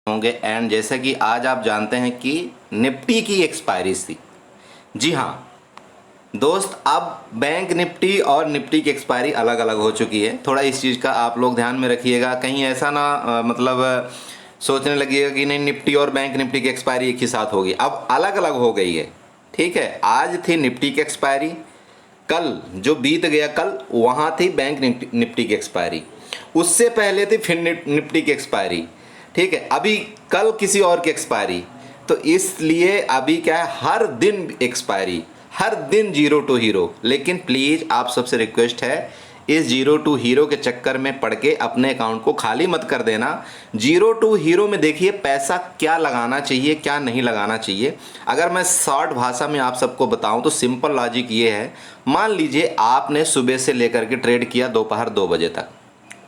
होंगे। एंड जैसा कि आज आप जानते हैं कि निफ्टी की एक्सपायरी थी। जी हाँ दोस्त, अब बैंक निफ्टी और निफ्टी की एक्सपायरी अलग अलग हो चुकी है। थोड़ा इस चीज़ का आप लोग ध्यान में रखिएगा, कहीं ऐसा ना सोचने लगिएगा कि नहीं निफ्टी और बैंक निफ्टी की एक्सपायरी एक ही साथ होगी। अब अलग अलग हो गई है। ठीक है, आज थी निफ्टी की एक्सपायरी, कल जो बीत गया कल वहाँ थी बैंक निफ्टी की एक्सपायरी, उससे पहले थी फिर निफ्टी की एक्सपायरी। ठीक है, अभी कल किसी और की एक्सपायरी। तो इसलिए अभी क्या है, हर दिन एक्सपायरी, हर दिन जीरो टू हीरो। लेकिन प्लीज़ आप सबसे रिक्वेस्ट है, इस जीरो टू हीरो के चक्कर में पड़ के अपने अकाउंट को खाली मत कर देना। जीरो टू हीरो में देखिए पैसा क्या लगाना चाहिए क्या नहीं लगाना चाहिए। अगर मैं शॉर्ट भाषा में आप सबको बताऊं तो सिंपल लॉजिक ये है, मान लीजिए आपने सुबह से लेकर के ट्रेड किया दोपहर 2 बजे तक।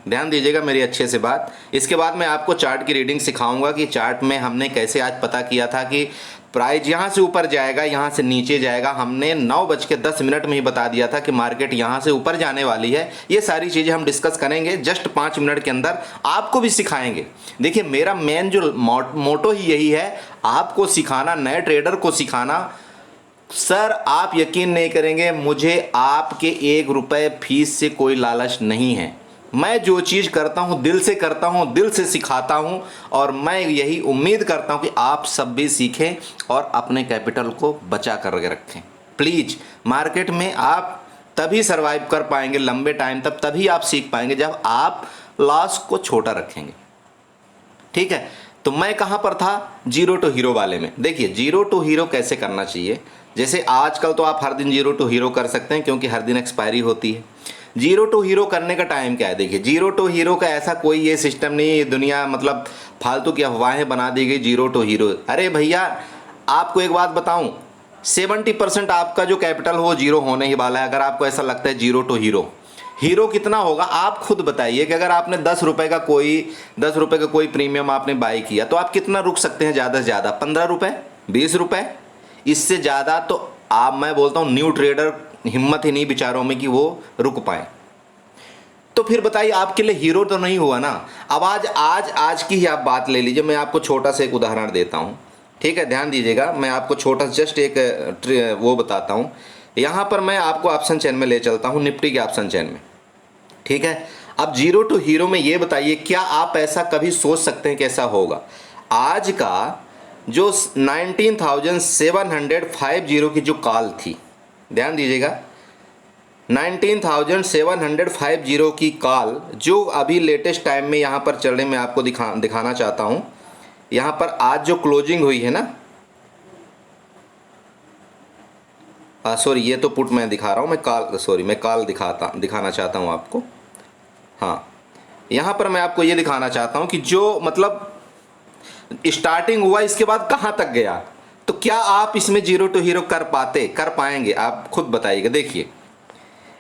ध्यान दीजिएगा मेरी अच्छे से बात। इसके बाद मैं आपको चार्ट की रीडिंग सिखाऊंगा कि चार्ट में हमने कैसे आज पता किया था कि प्राइस यहाँ से ऊपर जाएगा यहाँ से नीचे जाएगा। हमने 9:10 में ही बता दिया था कि मार्केट यहाँ से ऊपर जाने वाली है। ये सारी चीज़ें हम डिस्कस करेंगे जस्ट 5 मिनट के अंदर, आपको भी सिखाएंगे। देखिए मेरा मेन जो मोटो ही यही है, आपको सिखाना, नए ट्रेडर को सिखाना। सर आप यकीन नहीं करेंगे, मुझे आपके 1 रुपये फीस से कोई लालच नहीं है। मैं जो चीज़ करता हूँ दिल से करता हूँ, दिल से सिखाता हूँ, और मैं यही उम्मीद करता हूँ कि आप सब भी सीखें और अपने कैपिटल को बचा कर रखें। प्लीज़, मार्केट में आप तभी सरवाइव कर पाएंगे लंबे टाइम तक, तभी आप सीख पाएंगे जब आप लॉस को छोटा रखेंगे। ठीक है, तो मैं कहाँ पर था, जीरो टू हीरो वाले में। देखिए जीरो टू हीरो कैसे करना चाहिए। जैसे आजकल तो आप हर दिन जीरो टू हीरो कर सकते हैं क्योंकि हर दिन एक्सपायरी होती है। जीरो टू हीरो करने का टाइम क्या है, देखिए जीरो टू हीरो का ऐसा कोई ये सिस्टम नहीं है। ये दुनिया मतलब फालतू की अफवाहें बना दी गई जीरो टू हीरो। अरे भैया आपको एक बात बताऊं, 70% आपका जो कैपिटल हो जीरो होने ही वाला है। अगर आपको ऐसा लगता है जीरो टू हीरो, हीरो कितना होगा आप खुद बताइए। कि अगर आपने 10 रुपये का कोई प्रीमियम आपने बाई किया तो आप कितना रुक सकते हैं, ज़्यादा से ज़्यादा 15 रुपये, 20 रुपये। इससे ज़्यादा तो आप, मैं बोलता हूँ न्यू ट्रेडर हिम्मत ही नहीं बेचारों में कि वो रुक पाए। तो फिर बताइए आपके लिए हीरो तो नहीं हुआ ना। अब आज की ही आप बात ले लीजिए। मैं आपको छोटा सा एक उदाहरण देता हूँ। ठीक है, ध्यान दीजिएगा। मैं आपको छोटा जस्ट एक वो बताता हूँ। यहाँ पर मैं आपको ऑप्शन चेन में ले चलता हूँ, निफ्टी के ऑप्शन चेन में। ठीक है, अब जीरो टू हीरो में ये बताइए, क्या आप ऐसा कभी सोच सकते हैं कैसा होगा। आज का जो 19,750 की जो कॉल थी, ध्यान दीजिएगा 19,750 की कॉल जो अभी लेटेस्ट टाइम में यहाँ पर चल रही, मैं आपको दिखाना चाहता हूँ। यहाँ पर आज जो क्लोजिंग हुई है ना, सॉरी ये तो पुट मैं दिखा रहा हूँ, मैं कॉल दिखाना चाहता हूँ आपको। हाँ, यहाँ पर मैं आपको ये दिखाना चाहता हूँ कि जो मतलब स्टार्टिंग हुआ इसके बाद कहाँ तक गया। तो क्या आप इसमें जीरो टू हीरो कर पाएंगे, आप खुद बताइएगा। देखिए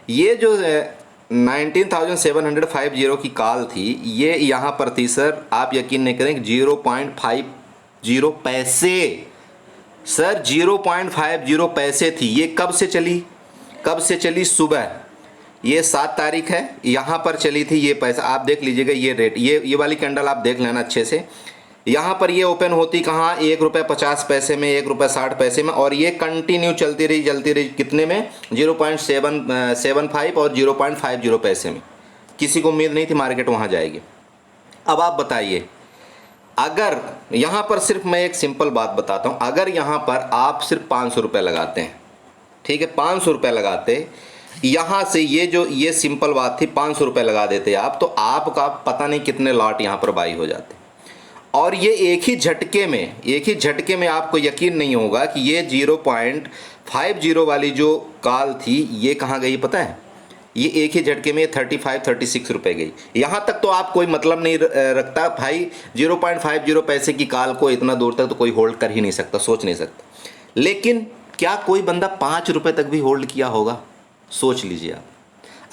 ये जो 19,750 की कॉल थी, ये यहाँ पर थी सर, आप यकीन नहीं करेंगे 0.50 पैसे। सर 0.50 पैसे थी। ये कब से चली, सुबह, ये 7 तारीख है, यहाँ पर चली थी। ये पैसा आप देख लीजिएगा, ये रेट, ये वाली कैंडल आप देख लेना अच्छे से। यहाँ पर ये ओपन होती कहाँ, 1 रुपये 50 पैसे में, 1 रुपये 60 पैसे में, और ये कंटिन्यू चलती रही कितने में, 0.75 और 0.50 पैसे में। किसी को उम्मीद नहीं थी मार्केट वहाँ जाएगी। अब आप बताइए, अगर यहाँ पर सिर्फ मैं एक सिंपल बात बताता हूँ, अगर यहाँ पर आप सिर्फ 500 रुपये लगाते हैं, ठीक है 500 रुपये लगाते, यहाँ से ये सिंपल बात थी, 500 रुपये लगा देते आप, तो आपका पता नहीं कितने लॉट यहाँ पर बाई हो जाते। और ये एक ही झटके में आपको यकीन नहीं होगा कि ये 0.50 वाली जो कॉल थी ये कहाँ गई पता है। ये एक ही झटके में 35-36 रुपये गई। यहाँ तक तो आप कोई मतलब नहीं रखता भाई, 0.50 पैसे की कॉल को इतना दूर तक तो कोई होल्ड कर ही नहीं सकता, सोच नहीं सकता। लेकिन क्या कोई बंदा 5 रुपये तक भी होल्ड किया होगा, सोच लीजिए आप।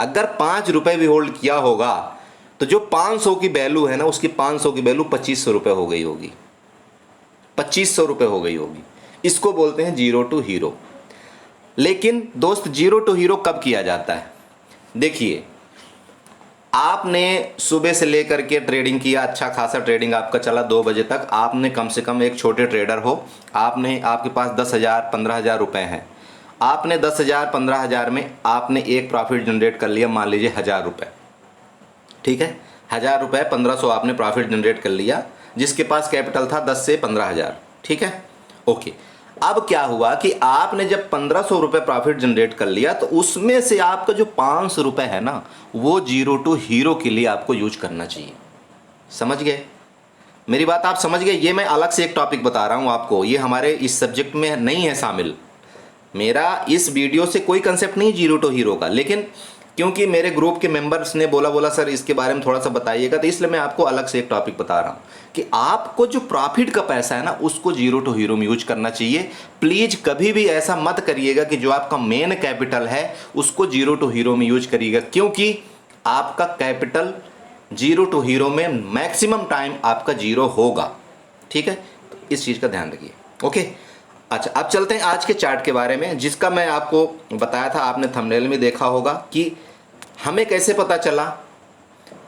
अगर 5 रुपये भी होल्ड किया होगा तो जो 500 की वैल्यू है ना, उसकी 500 की वैल्यू 2500 रुपये हो गई होगी, 2500 रुपये हो गई होगी। इसको बोलते हैं जीरो टू हीरो। लेकिन दोस्त जीरो टू हीरो कब किया जाता है, देखिए आपने सुबह से लेकर के ट्रेडिंग किया, अच्छा खासा ट्रेडिंग आपका चला 2 बजे तक, आपने कम से कम, एक छोटे ट्रेडर हो, आपने, आपके पास 10,000 15,000 रुपये हैं, आपने 10,000 15,000 में आपने एक प्रॉफिट जनरेट कर लिया, मान लीजिए 1,000 रुपये, ठीक है, 1,000 रुपये 1,500 आपने प्रॉफिट जनरेट कर लिया, जिसके पास कैपिटल था 10 से 15,000, ठीक है, ओके। अब क्या हुआ कि आपने जब 1,500 रुपये प्रॉफिट जनरेट कर लिया, तो उसमें से आपका जो 500 रुपये है ना, वो जीरो टू हीरो के लिए आपको यूज करना चाहिए। समझ गए मेरी बात? आप समझ गए? ये मैं अलग से एक टॉपिक बता रहा हूँ आपको, ये हमारे इस सब्जेक्ट में नहीं है शामिल। मेरा इस वीडियो से कोई कंसेप्ट नहीं जीरो टू हीरो का, लेकिन क्योंकि मेरे ग्रुप के मेंबर्स ने बोला सर इसके बारे में थोड़ा सा बताइएगा, तो इसलिए मैं आपको अलग से एक टॉपिक बता रहा हूँ कि आपको जो प्रॉफिट का पैसा है ना, उसको जीरो टू हीरो में यूज करना चाहिए। प्लीज़ कभी भी ऐसा मत करिएगा कि जो आपका मेन कैपिटल है उसको जीरो टू हीरो में यूज करिएगा, क्योंकि आपका कैपिटल जीरो टू हीरो में मैक्सिमम टाइम आपका जीरो होगा, ठीक है? तो इस चीज़ का ध्यान रखिए, ओके। अच्छा, अब चलते हैं आज के चार्ट के बारे में, जिसका मैं आपको बताया था, आपने थंबनेल में देखा होगा कि हमें कैसे पता चला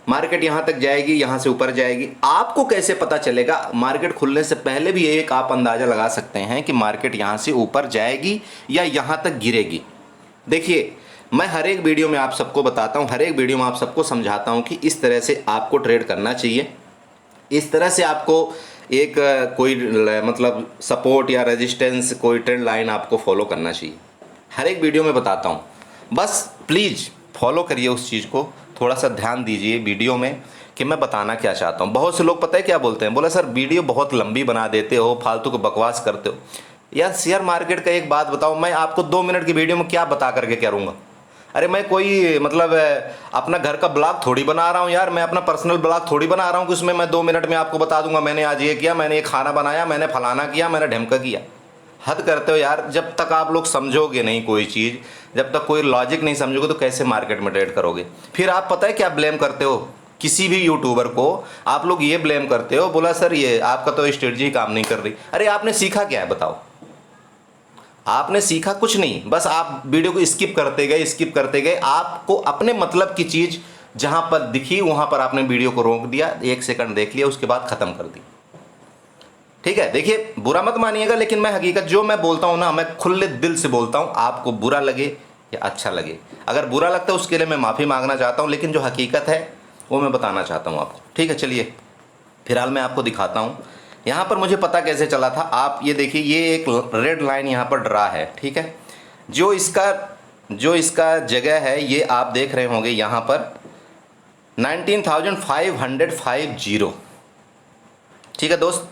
मार्केट यहाँ तक जाएगी, यहाँ से ऊपर जाएगी। आपको कैसे पता चलेगा? मार्केट खुलने से पहले भी एक आप अंदाज़ा लगा सकते हैं कि मार्केट यहाँ से ऊपर जाएगी या यहाँ तक गिरेगी। देखिए, मैं हर एक वीडियो में आप सबको बताता हूँ, हर एक वीडियो में आप सबको समझाता हूँ कि इस तरह से आपको ट्रेड करना चाहिए, इस तरह से आपको एक कोई मतलब सपोर्ट या रेजिस्टेंस, कोई ट्रेंड लाइन आपको फॉलो करना चाहिए। हर एक वीडियो में बताता हूँ, बस प्लीज़ फॉलो करिए उस चीज़ को, थोड़ा सा ध्यान दीजिए वीडियो में कि मैं बताना क्या चाहता हूँ। बहुत से लोग पता है क्या बोलते हैं, बोला सर वीडियो बहुत लंबी बना देते हो, फालतू को बकवास करते हो। यार शेयर मार्केट का एक बात बताओ, मैं आपको 2 मिनट की वीडियो में क्या बता करके करूँगा? अरे मैं कोई मतलब अपना घर का ब्लॉग थोड़ी बना रहा हूँ यार, मैं अपना पर्सनल ब्लॉग थोड़ी बना रहा हूँ कि उसमें मैं 2 मिनट में आपको बता दूंगा मैंने आज ये किया, मैंने ये खाना बनाया, मैंने फलाना किया, मैंने ढमका किया। हद करते हो यार। जब तक आप लोग समझोगे नहीं कोई चीज़, जब तक कोई लॉजिक नहीं समझोगे, तो कैसे मार्केट में ट्रेड करोगे? फिर आप पता है क्या ब्लेम करते हो किसी भी यूट्यूबर को? आप लोग ये ब्लेम करते हो, बोला सर ये आपका तो स्ट्रेटजी काम नहीं कर रही। अरे आपने सीखा क्या है बताओ? आपने सीखा कुछ नहीं, बस आप वीडियो को स्किप करते गए। आपको अपने मतलब की चीज़ जहां पर दिखी वहां पर आपने वीडियो को रोक दिया, 1 सेकंड देख लिया, उसके बाद ख़त्म कर दी। ठीक है, देखिए बुरा मत मानिएगा, लेकिन मैं हकीकत जो मैं बोलता हूं ना, मैं खुले दिल से बोलता हूं, आपको बुरा लगे या अच्छा लगे। अगर बुरा लगता है उसके लिए मैं माफ़ी मांगना चाहता हूं, लेकिन जो हकीकत है वो मैं बताना चाहता हूं आपको। ठीक है, चलिए फिलहाल मैं आपको दिखाता हूं यहाँ पर मुझे पता कैसे चला था। आप ये देखिए, ये एक रेड लाइन यहाँ पर ड्रा है, ठीक है। जो इसका जगह है, ये आप देख रहे होंगे यहाँ पर 19,550। ठीक है दोस्त,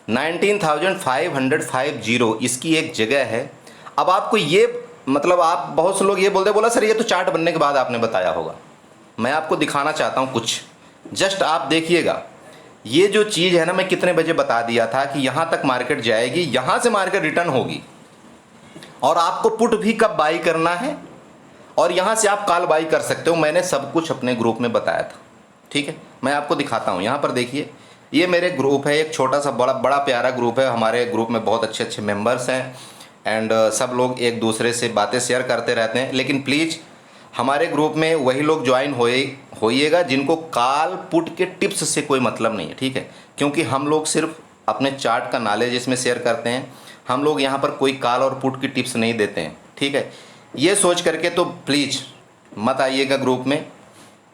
19,550 इसकी एक जगह है। अब आपको ये मतलब, आप बहुत से लोग ये बोलते, बोला सर ये तो चार्ट बनने के बाद आपने बताया होगा। मैं आपको दिखाना चाहता हूँ कुछ, जस्ट आप देखिएगा। ये जो चीज़ है ना, मैं कितने बजे बता दिया था कि यहाँ तक मार्केट जाएगी, यहाँ से मार्केट रिटर्न होगी, और आपको पुट भी कब बाई करना है, और यहाँ से आप कॉल बाई कर सकते हो। मैंने सब कुछ अपने ग्रुप में बताया था, ठीक है। मैं आपको दिखाता हूँ, यहाँ पर देखिए, ये मेरे ग्रुप है, एक छोटा सा बड़ा प्यारा ग्रुप है। हमारे ग्रुप में बहुत अच्छे मेंबर्स हैं, एंड सब लोग एक दूसरे से बातें शेयर करते रहते हैं। लेकिन प्लीज़ हमारे ग्रुप में वही लोग ज्वाइन होइएगा जिनको कॉल पुट के टिप्स से कोई मतलब नहीं है, ठीक है। क्योंकि हम लोग सिर्फ अपने चार्ट का नॉलेज इसमें शेयर करते हैं, हम लोग यहाँ पर कोई कॉल और पुट की टिप्स नहीं देते हैं, ठीक है। ये सोच करके तो प्लीज़ मत आइएगा ग्रुप में,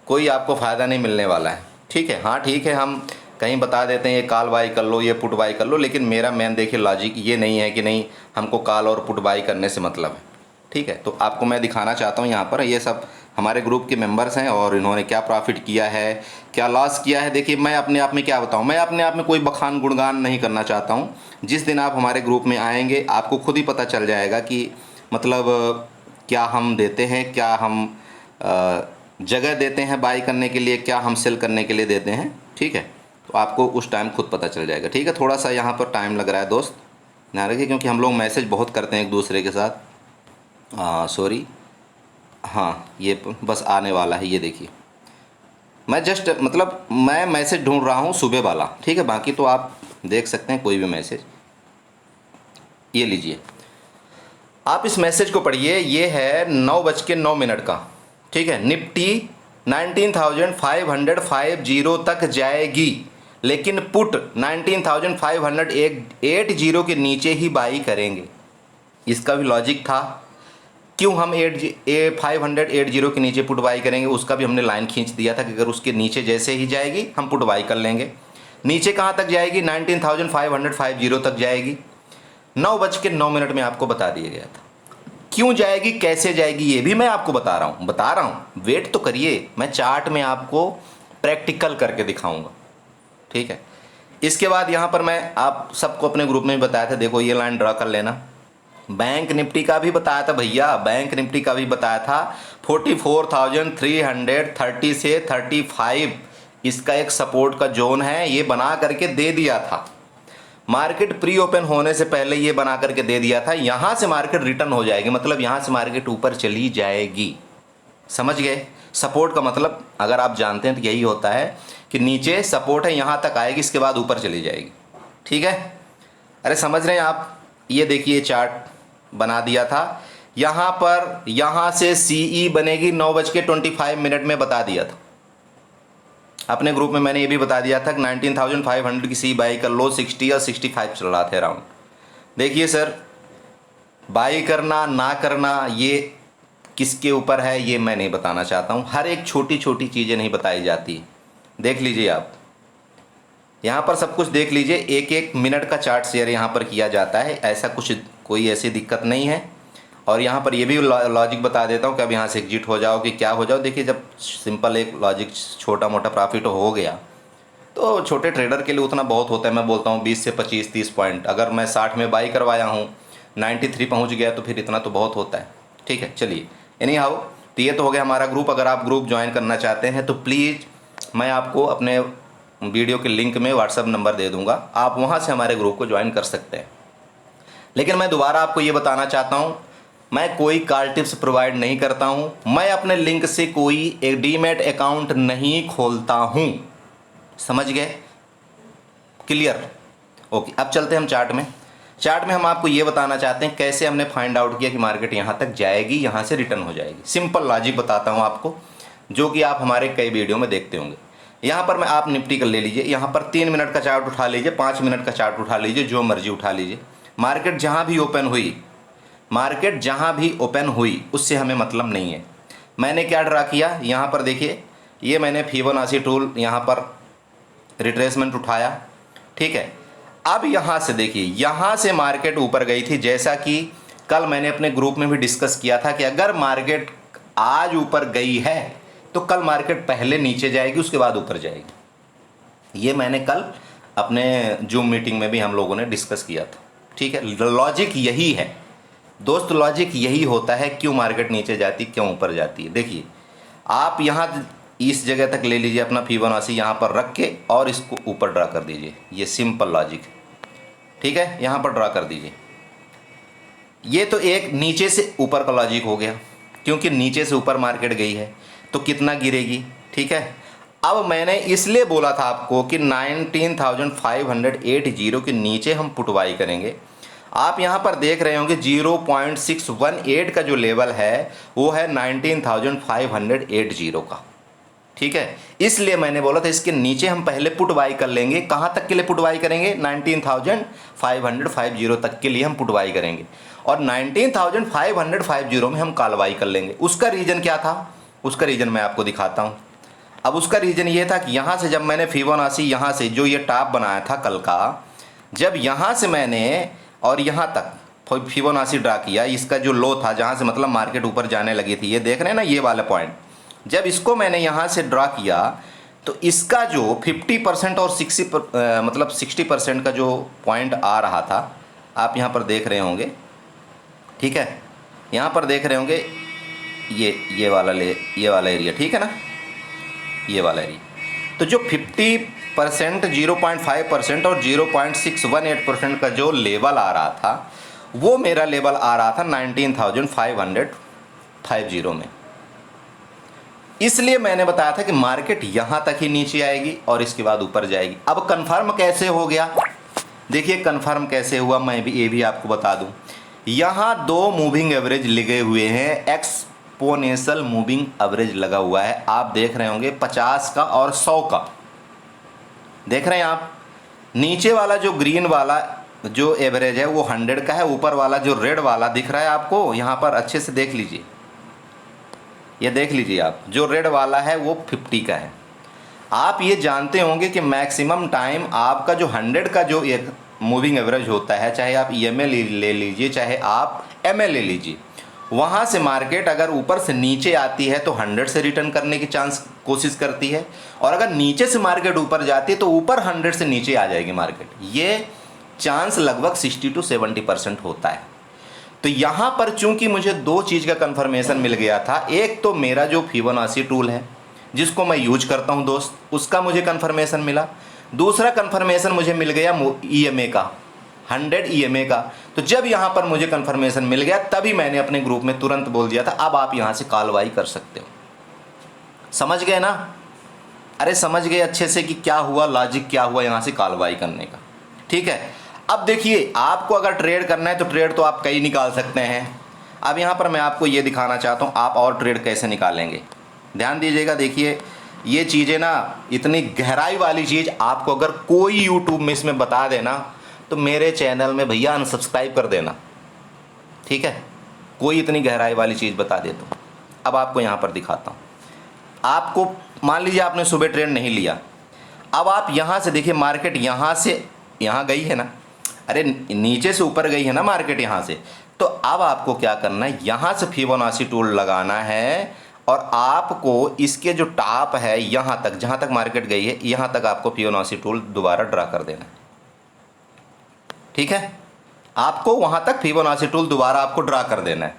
कोई आपको फ़ायदा नहीं मिलने वाला है, ठीक है। हाँ ठीक है, हम कहीं बता देते हैं ये कॉल बाई कर लो, ये पुट बाई कर लो, लेकिन मेरा मेन देखिए लॉजिक ये नहीं है कि नहीं हमको कॉल और पुट बाई करने से मतलब है, ठीक है। तो आपको मैं दिखाना चाहता हूँ यहाँ पर, ये सब हमारे ग्रुप के मेंबर्स हैं और इन्होंने क्या प्रॉफिट किया है, क्या लॉस किया है। देखिए मैं अपने आप में क्या बताऊँ, मैं अपने आप में कोई बखान गुणगान नहीं करना चाहता हूँ। जिस दिन आप हमारे ग्रुप में आएंगे, आपको खुद ही पता चल जाएगा कि मतलब क्या हम देते हैं, क्या हम जगह देते हैं बाई करने के लिए, क्या हम सेल करने के लिए देते हैं, ठीक है। तो आपको उस टाइम खुद पता चल जाएगा, ठीक है। थोड़ा सा यहाँ पर टाइम लग रहा है दोस्त, ध्यान रखिए, क्योंकि हम लोग मैसेज बहुत करते हैं एक दूसरे के साथ। सॉरी, हाँ ये बस आने वाला है, ये देखिए। मैं जस्ट मतलब मैं मैसेज ढूंढ रहा हूँ सुबह वाला, ठीक है। बाकी तो आप देख सकते हैं कोई भी मैसेज। ये लीजिए, आप इस मैसेज को पढ़िए, ये है 9:09 का, ठीक है। निफ्टी 19,550 तक जाएगी, लेकिन पुट 19,580 के नीचे ही बाई करेंगे। इसका भी लॉजिक था, क्यों हम 580 के नीचे पुट बाई करेंगे, उसका भी हमने लाइन खींच दिया था कि अगर उसके नीचे जैसे ही जाएगी हम पुट बाई कर लेंगे। नीचे कहाँ तक जाएगी, 19,550 तक जाएगी। 9:09 में आपको बता दिया गया था। क्यों जाएगी, कैसे जाएगी, ये भी मैं आपको बता रहा हूँ। वेट तो करिए, मैं चार्ट में आपको प्रैक्टिकल करके दिखाऊंगा, ठीक है। इसके बाद यहाँ पर मैं आप सबको अपने ग्रुप में भी बताया था, देखो ये लाइन ड्रा कर लेना। बैंक निफ्टी का भी बताया था भैया, बैंक निफ्टी का भी बताया था 44,330 से 35 इसका एक सपोर्ट का जोन है, ये बना करके दे दिया था। मार्केट प्री ओपन होने से पहले ये बना करके दे दिया था। यहां से मार्केट रिटर्न हो जाएगी, मतलब यहां से मार्केट ऊपर चली जाएगी। समझ गए? सपोर्ट का मतलब अगर आप जानते हैं तो यही होता है कि नीचे सपोर्ट है, यहां तक आएगी, इसके बाद ऊपर चली जाएगी। ठीक है, अरे समझ रहे हैं आप? ये देखिए चार्ट बना दिया था, यहां पर यहां से सीई बनेगी 9:25 में बता दिया था। अपने ग्रुप में मैंने ये भी बता दिया था कि 19,500 की सी बाई कर लो, 60 और 65 चल रहा था अराउंड। देखिए सर, बाई करना ना करना ये किसके ऊपर है ये मैं नहीं बताना चाहता हूँ। हर एक छोटी छोटी चीज़ें नहीं बताई जाती। देख लीजिए आप यहाँ पर सब कुछ देख लीजिए, एक एक मिनट का चार्ट शेयर यहाँ पर किया जाता है, ऐसा कुछ कोई ऐसी दिक्कत नहीं है। और यहाँ पर ये भी लॉजिक बता देता हूँ कि अब यहाँ से एग्जिट हो जाओ कि क्या हो जाओ। देखिए जब सिंपल एक लॉजिक छोटा मोटा प्रॉफिट हो गया तो छोटे ट्रेडर के लिए उतना बहुत होता है। मैं बोलता हूँ 20 से 25-30 पॉइंट, अगर मैं 60 में बाई करवाया हूँ 93 पहुँच गया तो फिर इतना तो बहुत होता है। ठीक है, चलिए एनी हाउ, तो ये तो हो गया हमारा ग्रुप। अगर आप ग्रुप ज्वाइन करना चाहते हैं तो प्लीज़ मैं आपको अपने वीडियो के लिंक में व्हाट्सअप नंबर दे दूँगा, आप वहाँ से हमारे ग्रुप को ज्वाइन कर सकते हैं। लेकिन मैं दोबारा आपको ये बताना चाहता हूँ, मैं कोई कॉल टिप्स प्रोवाइड नहीं करता हूं। मैं अपने लिंक से कोई एक डीमैट अकाउंट नहीं खोलता हूं। समझ गए? क्लियर? ओके, अब चलते हैं हम चार्ट में। चार्ट में हम आपको ये बताना चाहते हैं कैसे हमने फाइंड आउट किया कि मार्केट यहां तक जाएगी, यहां से रिटर्न हो जाएगी। सिंपल लॉजिक बताता हूं आपको, जो कि आप हमारे कई वीडियो में देखते होंगे। यहाँ पर मैं आप निफ्टी का ले लीजिए, यहाँ पर 3 मिनट का चार्ट उठा लीजिए, 5 मिनट का चार्ट उठा लीजिए, जो मर्जी उठा लीजिए। मार्केट जहाँ भी ओपन हुई उससे हमें मतलब नहीं है। मैंने क्या ड्रा किया, यहाँ पर देखिए, ये मैंने फिबोनाची टूल यहाँ पर रिट्रेसमेंट उठाया। ठीक है, अब यहाँ से देखिए, यहाँ से मार्केट ऊपर गई थी, जैसा कि कल मैंने अपने ग्रुप में भी डिस्कस किया था कि अगर मार्केट आज ऊपर गई है तो कल मार्केट पहले नीचे जाएगी, उसके बाद ऊपर जाएगी। ये मैंने कल अपने जूम मीटिंग में भी हम लोगों ने डिस्कस किया था। ठीक है, लॉजिक यही है दोस्त, लॉजिक यही होता है, क्यों मार्केट नीचे जाती, क्यों ऊपर जाती है। देखिए आप यहाँ इस जगह तक ले लीजिए अपना फिबोनाची, यहाँ पर रख के और इसको ऊपर ड्रा कर दीजिए। ये सिंपल लॉजिक है। ठीक है, यहाँ पर ड्रा कर दीजिए। ये तो एक नीचे से ऊपर का लॉजिक हो गया, क्योंकि नीचे से ऊपर मार्केट गई है तो कितना गिरेगी। ठीक है, अब मैंने इसलिए बोला था आपको कि 19,580 के नीचे हम पुट बाई करेंगे। आप यहाँ पर देख रहे होंगे 0.618 का जो लेवल है वो है 19,580 का। ठीक है, इसलिए मैंने बोला था इसके नीचे हम पहले पुट बाई कर लेंगे। कहाँ तक के लिए पुट बाई करेंगे? 19,550 तक के लिए हम पुट बाई करेंगे, और 19,550 में हम कॉल बाई कर लेंगे। उसका रीज़न क्या था? उसका रीज़न मैं आपको दिखाता हूँ। अब उसका रीज़न ये था कि यहाँ से जब मैंने फिबोनाची यहाँ से जो ये टॉप बनाया था कल का, जब यहाँ से मैंने और यहाँ तक फिबोनाची ड्रा किया, इसका जो लो था जहाँ से मतलब मार्केट ऊपर जाने लगी थी, ये देख रहे हैं ना ये वाला पॉइंट, जब इसको मैंने यहाँ से ड्रा किया तो इसका जो 50% और 60% का जो पॉइंट आ रहा था, आप यहाँ पर देख रहे होंगे। ठीक है, यहाँ पर देख रहे होंगे ये वाला एरिया, ठीक है ना, ये वाला एरिया। तो जो 50%, 0.5% और 0.618% का जो लेवल आ रहा था, वो मेरा लेवल आ रहा था 19,550 में। इसलिए मैंने बताया था कि मार्केट यहाँ तक ही नीचे आएगी और इसके बाद ऊपर जाएगी। अब कंफर्म कैसे हो गया? देखिए कंफर्म कैसे हुआ, मैं भी ये भी आपको बता दूं। यहाँ 2 मूविंग एवरेज लगे हुए हैं, एक्सपोनेंशियल मूविंग एवरेज लगा हुआ है। आप देख रहे होंगे 50 का और 100 का, देख रहे हैं आप। नीचे वाला जो ग्रीन वाला जो एवरेज है वो 100 का है, ऊपर वाला जो रेड वाला दिख रहा है आपको यहाँ पर, अच्छे से देख लीजिए, ये देख लीजिए आप, जो रेड वाला है वो 50 का है। आप ये जानते होंगे कि मैक्सिमम टाइम आपका जो 100 का जो एक मूविंग एवरेज होता है, चाहे आप EMA ले लीजिए चाहे आप MA ले लीजिए, वहाँ से मार्केट अगर ऊपर से नीचे आती है तो 100 से रिटर्न करने की कोशिश करती है, और अगर नीचे से मार्केट ऊपर जाती है तो ऊपर 100 से नीचे आ जाएगी मार्केट। ये चांस लगभग 60 to 70% होता है। तो यहाँ पर चूंकि मुझे दो चीज़ का कंफर्मेशन मिल गया था, एक तो मेरा जो फिबोनाची टूल है जिसको मैं यूज करता हूँ दोस्त, उसका मुझे कंफर्मेशन मिला। दूसरा कंफर्मेशन मुझे मिल गया EMA का, 100 EMA का। तो जब यहाँ पर मुझे कंफर्मेशन मिल गया तभी मैंने अपने ग्रुप में तुरंत बोल दिया था अब आप यहाँ से कॉल बाई कर सकते हो। समझ गए ना? अरे समझ गए अच्छे से कि क्या हुआ, लॉजिक क्या हुआ यहाँ से कॉल बाई करने का। ठीक है, अब देखिए आपको अगर ट्रेड करना है तो ट्रेड तो आप कई निकाल सकते हैं। अब यहाँ पर मैं आपको ये दिखाना चाहता हूँ आप और ट्रेड कैसे निकालेंगे। ध्यान दीजिएगा, देखिए ये चीज़ें ना इतनी गहराई वाली चीज़ आपको अगर कोई यूट्यूब में इसमें बता देना तो मेरे चैनल में भैया अनसब्सक्राइब कर देना। ठीक है, कोई इतनी गहराई वाली चीज़ बता दे तो। अब आपको यहाँ पर दिखाता हूँ। आपको मान लीजिए आपने सुबह ट्रेड नहीं लिया, अब आप यहाँ से देखिए मार्केट यहाँ से यहाँ गई है ना, अरे नीचे से ऊपर गई है ना मार्केट यहाँ से। तो अब आपको क्या करना है, यहाँ से फिबोनाची टूल लगाना है और आपको इसके जो टॉप है यहाँ तक, जहाँ तक मार्केट गई है यहाँ तक आपको फिबोनाची टूल दोबारा ड्रा कर देना है। ठीक है, आपको वहाँ तक फिबोनाची टूल दोबारा आपको ड्रा कर देना है।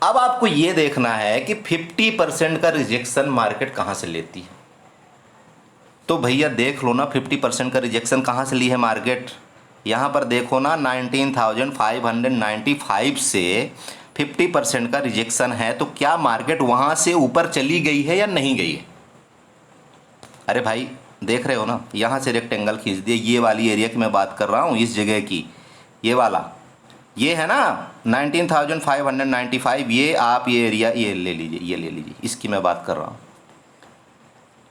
अब आपको ये देखना है कि 50% का रिजेक्शन मार्केट कहाँ से लेती है। तो भैया देख लो ना 50% का रिजेक्शन कहाँ से ली है मार्केट। यहाँ पर देखो ना 19,595 से 50% का रिजेक्शन है, तो क्या मार्केट वहाँ से ऊपर चली गई है या नहीं गई है। अरे भाई देख रहे हो ना, यहाँ से रेक्टेंगल खींच दिए, ये वाली एरिया की मैं बात कर रहा हूँ, इस जगह की, ये वाला, ये है ना 19,595, ये आप ये एरिया ये ले लीजिए, ये ले लीजिए, इसकी मैं बात कर रहा हूँ।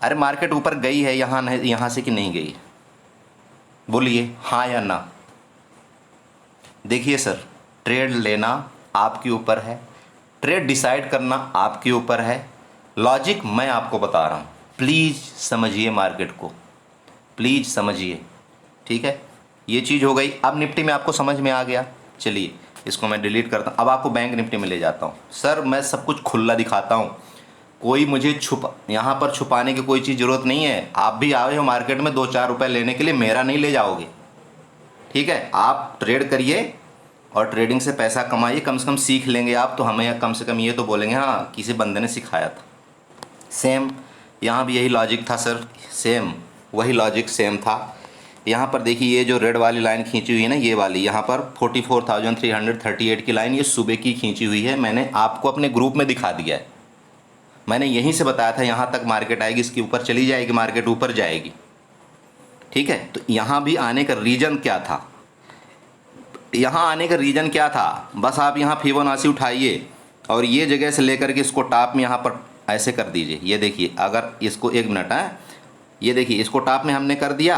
अरे मार्केट ऊपर गई है यहाँ से कि नहीं गई, बोलिए हाँ या ना। देखिए सर, ट्रेड लेना आपके ऊपर है, ट्रेड डिसाइड करना आपके ऊपर है, लॉजिक मैं आपको बता रहा हूँ। प्लीज़ समझिए मार्केट को, प्लीज़ समझिए। ठीक है, ये चीज़ हो गई। अब निफ्टी में आपको समझ में आ गया, चलिए इसको मैं डिलीट करता हूँ। अब आपको बैंक निफ्टी में ले जाता हूँ। सर मैं सब कुछ खुला दिखाता हूँ, कोई मुझे यहाँ पर छुपाने की कोई चीज़ ज़रूरत नहीं है। आप भी आए हो मार्केट में 2-4 रुपये लेने के लिए, मेरा नहीं ले जाओगे। ठीक है, आप ट्रेड करिए और ट्रेडिंग से पैसा कमाइए, कम से कम सीख लेंगे आप तो हमें कम से कम ये तो बोलेंगे हाँ किसी बंदे ने सिखाया था। सेम यहाँ भी यही लॉजिक था सर, सेम वही लॉजिक सेम था। यहाँ पर देखिए ये जो रेड वाली लाइन खींची हुई है ना, ये वाली यहाँ पर 44,338 की लाइन, ये सुबह की खींची हुई है। मैंने आपको अपने ग्रुप में दिखा दिया है, मैंने यहीं से बताया था यहाँ तक मार्केट आएगी, इसके ऊपर चली जाएगी, मार्केट ऊपर जाएगी। ठीक है, तो यहाँ भी आने का रीज़न क्या था, यहाँ आने का रीज़न क्या था, बस आप यहाँ फिबोनाची उठाइए और ये जगह से लेकर के इसको टॉप में यहाँ पर ऐसे कर दीजिए। ये देखिए, अगर इसको 1 मिनट है, ये देखिए इसको टॉप में हमने कर दिया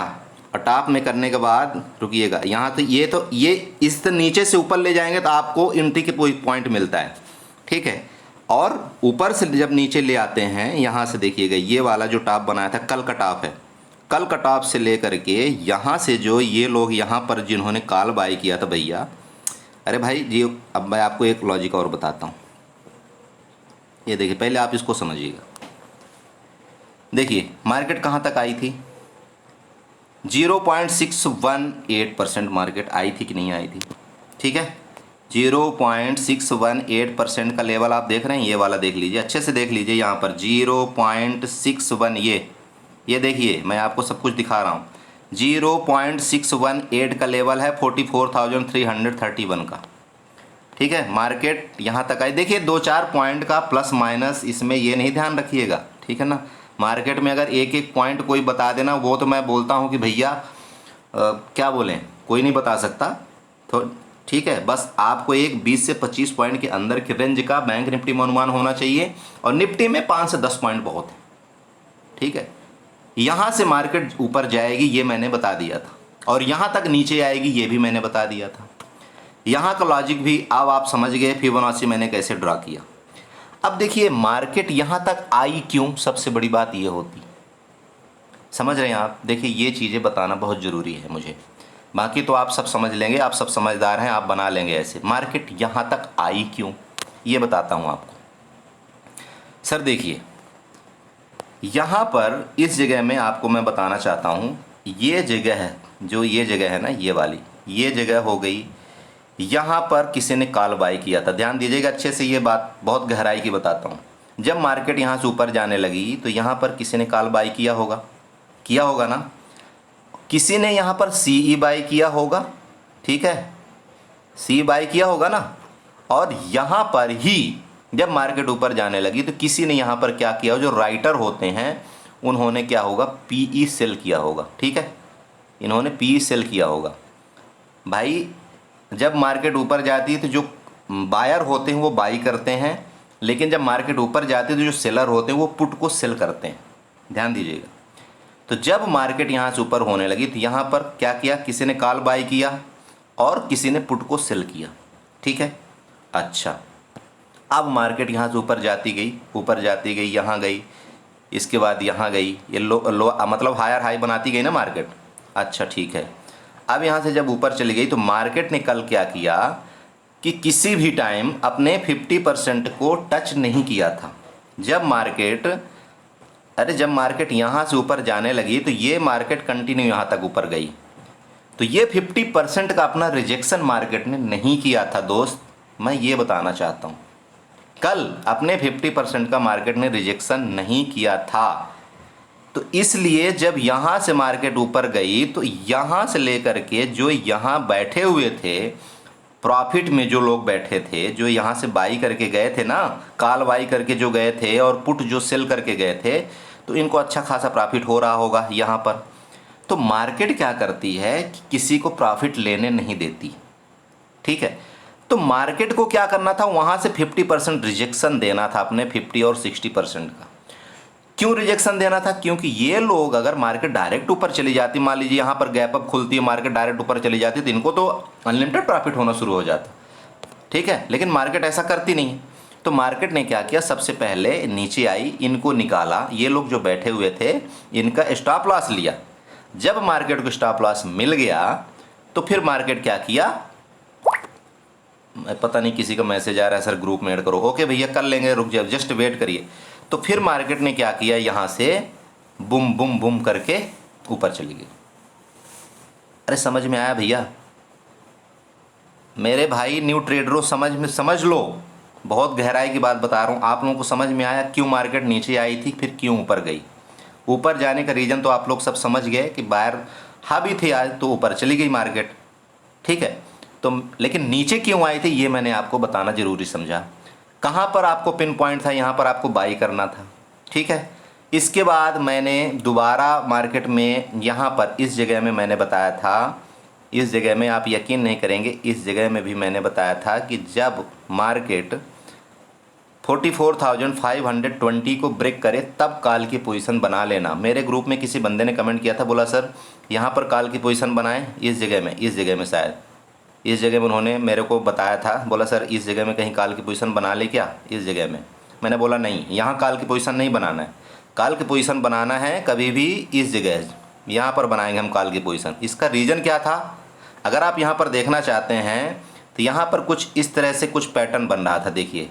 और टॉप में करने के बाद रुकिएगा, यहाँ तो ये इस नीचे से ऊपर ले जाएंगे तो आपको एंट्री के पॉइंट मिलता है। ठीक है, और ऊपर से जब नीचे ले आते हैं यहाँ से देखिएगा, ये वाला जो टॉप बनाया था कल का टॉप है, कल का टॉप से लेकर के यहाँ से जो ये लोग यहाँ पर जिन्होंने कॉल बाई किया था भैया, अरे भाई जी अब मैं आपको एक लॉजिक और बताता हूँ। ये देखिए, पहले आप इसको समझिएगा। देखिए मार्केट कहाँ तक आई थी, 0.618% मार्केट आई थी कि नहीं आई थी। ठीक है, 0.618% का लेवल आप देख रहे हैं, ये वाला देख लीजिए, अच्छे से देख लीजिए। यहाँ पर 0.61 ये देखिए, मैं आपको सब कुछ दिखा रहा हूँ। 0.618 का लेवल है 44,331 का। ठीक है, मार्केट यहाँ तक आई। देखिए 2-4 पॉइंट का प्लस माइनस इसमें ये नहीं ध्यान रखिएगा। ठीक है ना, मार्केट में अगर एक पॉइंट कोई बता देना, वो तो मैं बोलता हूँ कि भैया क्या बोलें, कोई नहीं बता सकता। तो ठीक है, बस आपको एक 20 से 25 पॉइंट के अंदर की रेंज का बैंक निफ्टी में अनुमान होना चाहिए, और निफ्टी में 5 से 10 पॉइंट बहुत है। ठीक है, यहाँ से मार्केट ऊपर जाएगी ये मैंने बता दिया था, और यहाँ तक नीचे आएगी ये भी मैंने बता दिया था। यहाँ का लॉजिक भी अब आप समझ गए फिबोनाची मैंने कैसे ड्रा किया। अब देखिए मार्केट यहाँ तक आई क्यों, सबसे बड़ी बात ये होती, समझ रहे हैं आप। देखिए ये चीज़ें बताना बहुत ज़रूरी है मुझे, बाकी तो आप सब समझ लेंगे, आप सब समझदार हैं, आप बना लेंगे ऐसे। मार्केट यहाँ तक आई क्यों ये बताता हूँ आपको। सर देखिए यहाँ पर इस जगह में आपको मैं बताना चाहता हूँ, ये जगह है जो ये जगह है ना, ये वाली ये जगह हो गई, यहाँ पर किसी ने कॉल बाय किया था। ध्यान दीजिएगा अच्छे से, ये बात बहुत गहराई की बताता हूँ। जब मार्केट यहाँ से ऊपर जाने लगी तो यहाँ पर किसी ने कॉल बाय किया होगा ना, किसी ने यहाँ पर सीई बाय किया होगा, ठीक है, सी बाय किया होगा ना। और यहाँ पर ही जब मार्केट ऊपर जाने लगी तो किसी ने यहाँ पर क्या किया, जो राइटर होते हैं उन्होंने क्या होगा, पीई सेल किया होगा। ठीक है, इन्होंने पीई सेल किया होगा। भाई जब मार्केट ऊपर जाती है तो जो बायर होते हैं वो बाई करते हैं, लेकिन जब मार्केट ऊपर जाती है तो जो सेलर होते हैं वो पुट को सेल करते हैं। ध्यान दीजिएगा। तो जब मार्केट यहाँ से ऊपर होने लगी तो यहाँ पर क्या किया, किसी ने कॉल बाय किया और किसी ने पुट को सेल किया। ठीक है, अच्छा अब मार्केट यहाँ से ऊपर जाती गई, यहाँ गई, इसके बाद यहाँ गई, ये लो मतलब हायर हाई बनाती गई ना मार्केट। अच्छा ठीक है, अब यहाँ से जब ऊपर चली गई तो मार्केट ने कल क्या किया कि किसी भी टाइम अपने 50% को टच नहीं किया था। जब मार्केट यहाँ से ऊपर जाने लगी तो ये मार्केट कंटिन्यू यहाँ तक ऊपर गई, तो ये 50% का अपना रिजेक्शन मार्केट ने नहीं किया था। दोस्त मैं ये बताना चाहता हूँ, कल अपने 50% का मार्केट ने रिजेक्शन नहीं किया था। तो इसलिए जब यहाँ से मार्केट ऊपर गई तो यहाँ से लेकर के जो यहाँ बैठे हुए थे प्रॉफिट में, जो लोग बैठे थे, जो यहाँ से बाई करके गए थे ना, कॉल बाई करके जो गए थे और पुट जो सेल करके गए थे, तो इनको अच्छा खासा प्रॉफिट हो रहा होगा यहाँ पर। तो मार्केट क्या करती है कि किसी को प्रॉफिट लेने नहीं देती। ठीक है, तो मार्केट को क्या करना था, वहाँ से 50% रिजेक्शन देना था अपने 50 और 60% का। क्यों रिजेक्शन देना था, क्योंकि ये लोग अगर मार्केट डायरेक्ट ऊपर चली जाती, मान लीजिए यहाँ पर गैप अप खुलती है, मार्केट डायरेक्ट ऊपर चली जाती, तो इनको तो अनलिमिटेड प्रॉफिट होना शुरू हो जाता। ठीक है, लेकिन मार्केट ऐसा करती नहीं। तो मार्केट ने क्या किया, सबसे पहले नीचे आई, इनको निकाला, ये लोग जो बैठे हुए थे इनका स्टॉप लॉस लिया। जब मार्केट को स्टॉप लॉस मिल गया तो फिर मार्केट क्या किया, पता नहीं किसी का मैसेज आ रहा है, सर ग्रुप में ऐड करो। ओके भैया कर लेंगे, रुक जाओ, जस्ट वेट करिए। तो फिर मार्केट ने क्या किया, यहाँ से बुम बुम बुम करके ऊपर चली गई। अरे समझ में आया भैया मेरे भाई न्यू ट्रेडरों, समझ लो, बहुत गहराई की बात बता रहा हूँ। आप लोगों को समझ में आया क्यों मार्केट नीचे आई थी, फिर क्यों ऊपर गई। ऊपर जाने का रीज़न तो आप लोग सब समझ गए कि बायर हावी थे आज, तो ऊपर चली गई मार्केट। ठीक है, तो लेकिन नीचे क्यों आई थी ये मैंने आपको बताना ज़रूरी समझा। कहाँ पर आपको पिन पॉइंट था, यहाँ पर आपको बाई करना था। ठीक है, इसके बाद मैंने दोबारा मार्केट में यहाँ पर इस जगह में मैंने बताया था, इस जगह में आप यकीन नहीं करेंगे, इस जगह में भी मैंने बताया था कि जब मार्केट 44,520 को ब्रेक करे तब कॉल की पोजीशन बना लेना। मेरे ग्रुप में किसी बंदे ने कमेंट किया था, बोला सर यहाँ पर कॉल की पोजीशन बनाएं, इस जगह में शायद इस जगह में उन्होंने मेरे को बताया था, बोला सर इस जगह में कहीं कॉल की पोजीशन बना ले क्या, इस जगह में। मैंने बोला नहीं, यहाँ कॉल की पोजीशन नहीं बनाना है, कॉल की पोजीशन बनाना है कभी भी इस जगह, यहाँ पर बनाएंगे हम कॉल की पोजीशन। इसका रीज़न क्या था, अगर आप यहाँ पर देखना चाहते हैं तो यहाँ पर कुछ इस तरह से कुछ पैटर्न बन रहा था, देखिए।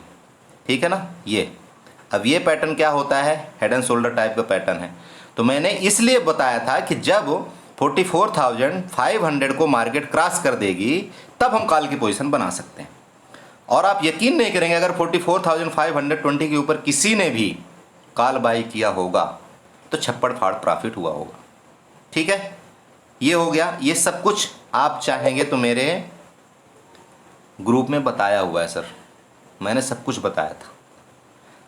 ठीक है ना, ये अब ये पैटर्न क्या होता है, हेड एंड शोल्डर टाइप का पैटर्न है। तो मैंने इसलिए बताया था कि जब 44,500 को मार्केट क्रॉस कर देगी तब हम कॉल की पोजीशन बना सकते हैं। और आप यकीन नहीं करेंगे, अगर 44,520 के ऊपर किसी ने भी कॉल बाई किया होगा तो छप्पड़ फाड़ प्रॉफिट हुआ होगा। ठीक है, ये हो गया। ये सब कुछ आप चाहेंगे तो मेरे ग्रुप में बताया हुआ है सर, मैंने सब कुछ बताया था।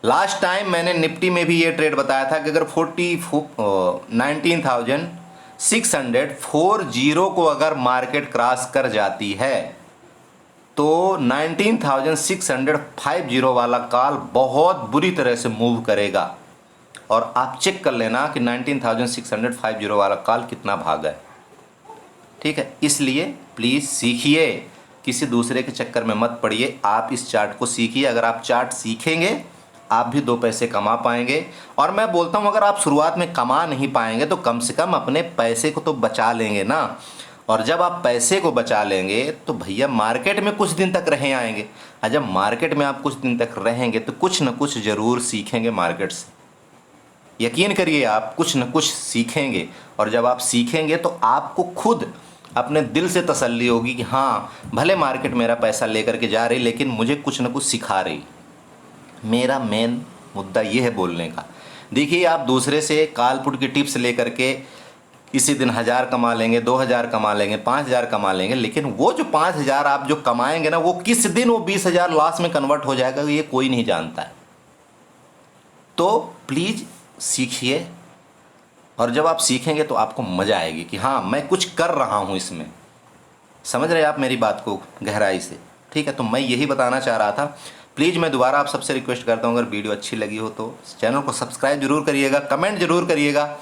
लास्ट टाइम मैंने निफ्टी में भी ये ट्रेड बताया था कि अगर 19,640 को अगर मार्केट क्रॉस कर जाती है तो 19,650 वाला कॉल बहुत बुरी तरह से मूव करेगा और आप चेक कर लेना कि 19,650 वाला कॉल कितना भागा है। ठीक है, इसलिए प्लीज़ सीखिए, किसी दूसरे के चक्कर में मत पड़िए, आप इस चार्ट को सीखिए। अगर आप चार्ट सीखेंगे आप भी 2 पैसे कमा पाएंगे। और मैं बोलता हूँ अगर आप शुरुआत में कमा नहीं पाएंगे तो कम से कम अपने पैसे को तो बचा लेंगे ना। और जब आप पैसे को बचा लेंगे तो भैया मार्केट में कुछ दिन तक रहे आएंगे, और जब मार्केट में आप कुछ दिन तक रहेंगे तो कुछ न कुछ ज़रूर सीखेंगे मार्केट से। यकीन करिए आप कुछ न कुछ सीखेंगे, और जब आप सीखेंगे तो आपको खुद अपने दिल से तसल्ली होगी कि हाँ भले मार्केट मेरा पैसा लेकर के जा रही लेकिन मुझे कुछ न कुछ सिखा रही। मेरा मेन मुद्दा ये है बोलने का। देखिए आप दूसरे से कॉल पुट की टिप्स लेकर के इसी दिन 1000 कमा लेंगे, 2000 कमा लेंगे, 5000 कमा लेंगे, लेकिन वो जो 5000 आप जो कमाएंगे ना वो किस दिन वो 20,000 लॉस में कन्वर्ट हो जाएगा ये कोई नहीं जानता है। तो प्लीज़ सीखिए, और जब आप सीखेंगे तो आपको मज़ा आएगी कि हाँ मैं कुछ कर रहा हूँ इसमें। समझ रहे आप मेरी बात को गहराई से? ठीक है, तो मैं यही बताना चाह रहा था। प्लीज़ मैं दोबारा आप सबसे रिक्वेस्ट करता हूँ, अगर वीडियो अच्छी लगी हो तो चैनल को सब्सक्राइब जरूर करिएगा, कमेंट जरूर करिएगा।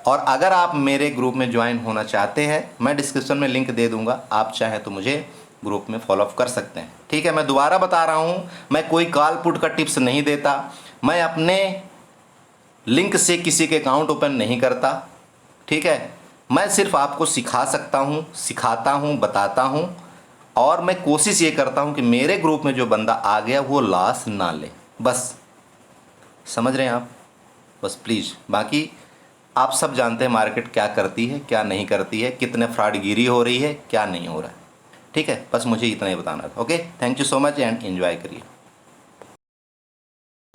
और अगर आप मेरे ग्रुप में ज्वाइन होना चाहते हैं मैं डिस्क्रिप्शन में लिंक दे दूंगा, आप चाहें तो मुझे ग्रुप में फॉलोअप कर सकते हैं। ठीक है, मैं दोबारा बता रहा हूँ, मैं कोई कॉल पुट का टिप्स नहीं देता, मैं अपने लिंक से किसी के अकाउंट ओपन नहीं करता। ठीक है, मैं सिर्फ आपको सिखा सकता हूँ, सिखाता हूँ, बताता हूँ, और मैं कोशिश ये करता हूँ कि मेरे ग्रुप में जो बंदा आ गया वो लॉस ना ले, बस। समझ रहे हैं आप? बस प्लीज़, बाकी आप सब जानते हैं मार्केट क्या करती है क्या नहीं करती है, कितने फ्रॉडगिरी हो रही है क्या नहीं हो रहा है। ठीक है, बस मुझे इतना ही बताना था। Okay, thank you so much and enjoy करिए।